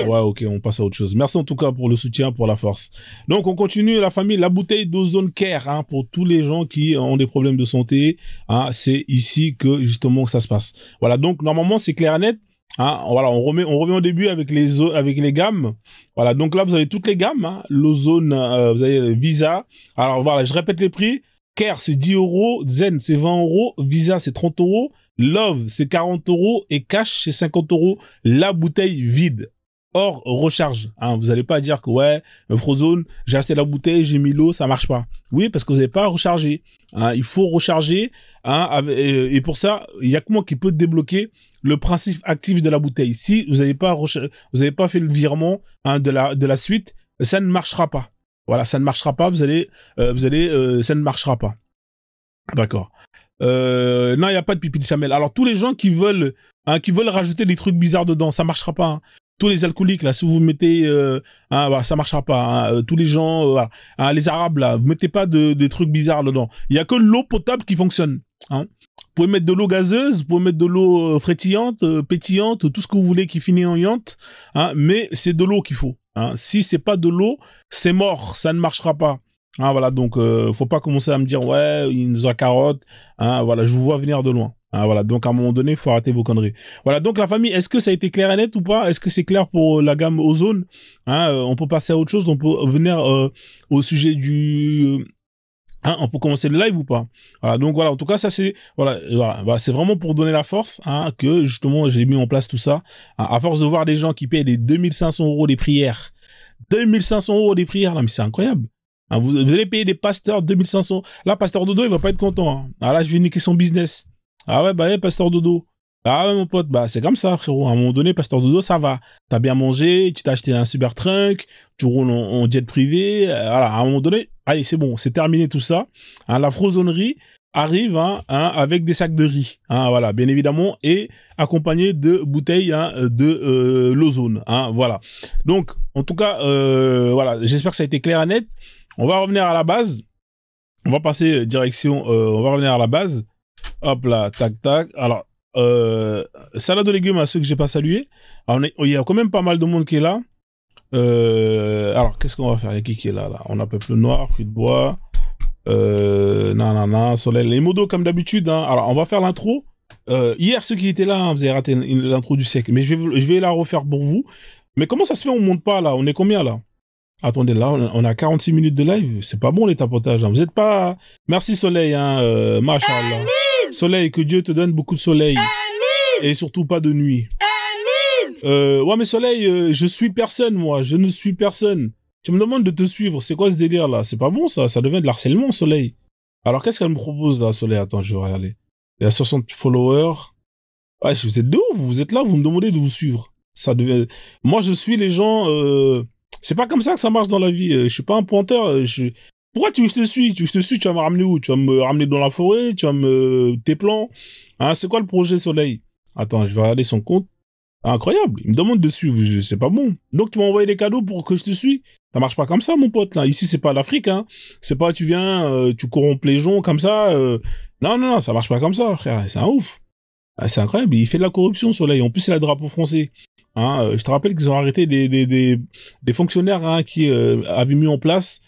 Ouais, ok, on passe à autre chose. Merci en tout cas pour le soutien, pour la force. Donc, on continue, la famille, la bouteille d'Ozone Care, hein, pour tous les gens qui ont des problèmes de santé. Hein, c'est ici que, justement, ça se passe. Voilà, donc, normalement, c'est clair et net. Hein, voilà, on revient au début avec les gammes. Voilà, donc là, vous avez toutes les gammes. Hein, l'Ozone, vous avez Visa. Alors, voilà, je répète les prix. Care, c'est 10 euros. Zen, c'est 20 euros. Visa, c'est 30 euros. Love, c'est 40 euros. Et Cash, c'est 50 euros. La bouteille vide. Hors recharge, hein, vous allez pas dire que ouais, Frozone, j'ai acheté la bouteille, j'ai mis l'eau, ça marche pas. Oui, parce que vous n'avez pas rechargé. Hein, il faut recharger. Hein, et pour ça, il y a que moi qui peut débloquer le principe actif de la bouteille. Si vous n'avez pas fait le virement hein, de la suite, ça ne marchera pas. Voilà, ça ne marchera pas. Ça ne marchera pas. D'accord. Non, il y a pas de pipi de chamel. Alors tous les gens qui veulent rajouter des trucs bizarres dedans, ça marchera pas. Hein. Tous les alcooliques là, si vous mettez, hein, voilà, ça marchera pas. Hein. Tous les gens, voilà, hein, les Arabes là, vous mettez pas des trucs bizarres dedans. Il y a que l'eau potable qui fonctionne. Hein. Vous pouvez mettre de l'eau gazeuse, vous pouvez mettre de l'eau frétillante, pétillante, tout ce que vous voulez qui finit en yante. Hein, mais c'est de l'eau qu'il faut. Hein. Si c'est pas de l'eau, c'est mort, ça ne marchera pas. Hein, voilà, donc faut pas commencer à me dire ouais, il nous a carotte. Hein, voilà, je vous vois venir de loin. Hein, voilà, donc à un moment donné, il faut arrêter vos conneries. Voilà, donc la famille, est-ce que ça a été clair et net ou pas? Est-ce que c'est clair pour la gamme Ozone? Hein, on peut passer à autre chose, on peut venir au sujet du... Hein, on peut commencer le live ou pas? Voilà, donc voilà, en tout cas, ça c'est... Voilà, c'est vraiment pour donner la force hein, que justement j'ai mis en place tout ça. Hein, à force de voir des gens qui payent des 2500 € des prières. 2500 € des prières, non mais c'est incroyable. Hein, vous allez payer des pasteurs 2500. Là, pasteur Dodo, il va pas être content. Hein. Ah là, je vais niquer son business. Ah ouais, bah, pasteur Dodo. Ah ouais, mon pote, bah, c'est comme ça, frérot. À un moment donné, pasteur Dodo, ça va. T'as bien mangé, tu t'as acheté un super trunk, tu roules en jet privé. Voilà, à un moment donné, allez, c'est bon, c'est terminé tout ça. Hein, la frozonerie, arrive avec des sacs de riz, voilà, bien évidemment, et accompagné de bouteilles de l'ozone, voilà. Donc, en tout cas, voilà, j'espère que ça a été clair et net. On va revenir à la base. On va passer direction, on va revenir à la base. Hop là, tac tac. Alors, salade de légumes à ceux que j'ai pas salués. Alors, il y a quand même pas mal de monde qui est là. Alors, qu'est-ce qu'on va faire? Il y a qui est là? On a peuple noir, fruits de bois. Soleil, les modos comme d'habitude. Alors, on va faire l'intro. Hier, ceux qui étaient là, vous avez raté l'intro du siècle. Mais je vais la refaire pour vous. Mais comment ça se fait, on monte pas là? On est combien là? Attendez, là, on a 46 minutes de live. C'est pas bon les tapotages. Vous êtes pas... Merci Soleil, machallah. Soleil, que Dieu te donne beaucoup de soleil. Et surtout pas de nuit. Ouais, mais Soleil, je suis personne, moi. Je ne suis personne. Tu me demandes de te suivre. C'est quoi ce délire, là? C'est pas bon, ça. Ça devient de l'harcèlement, Soleil. Alors, qu'est-ce qu'elle me propose, là, Soleil? Attends, je vais regarder. Il y a 60 followers. Ouais, vous êtes de ouf. Vous êtes là, vous me demandez de vous suivre. Ça devient... Moi, je suis les gens... C'est pas comme ça que ça marche dans la vie. Je suis pas un pointeur. Pourquoi tu veux que je te suis? Tu veux que je te suis, tu vas me ramener où? Tu vas me ramener dans la forêt? Tu vas me... Tes plans? C'est quoi le projet, Soleil? Attends, je vais regarder son compte. Incroyable. Il me demande de suivre. C'est pas bon. Donc, tu m'as envoyé des cadeaux pour que je te suis? Ça marche pas comme ça, mon pote, là. Ici, c'est pas l'Afrique, C'est pas, tu viens, tu corrompes les gens comme ça. Non, ça marche pas comme ça, frère. C'est un ouf. C'est incroyable. Il fait de la corruption, Soleil. En plus, c'est le drapeau français. Je te rappelle qu'ils ont arrêté des fonctionnaires qui avaient mis en place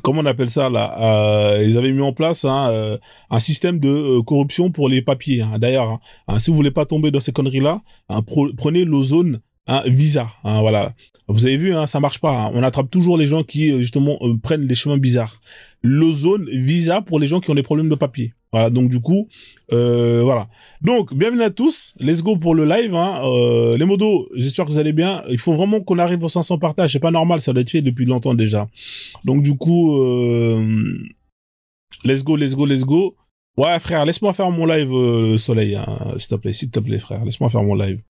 comment on appelle ça là, ils avaient mis en place un système de corruption pour les papiers. D'ailleurs, si vous voulez pas tomber dans ces conneries là, prenez l'ozone visa. Voilà. Vous avez vu, ça marche pas. On attrape toujours les gens qui justement prennent des chemins bizarres. L'ozone visa pour les gens qui ont des problèmes de papier. Voilà, donc du coup, voilà. Donc, bienvenue à tous. Let's go pour le live. Les modos, j'espère que vous allez bien. Il faut vraiment qu'on arrive aux 500 partages. C'est pas normal, ça doit être fait depuis longtemps déjà. Donc du coup, let's go. Ouais, frère, laisse-moi faire mon live, Soleil, s'il te plaît, frère. Laisse-moi faire mon live.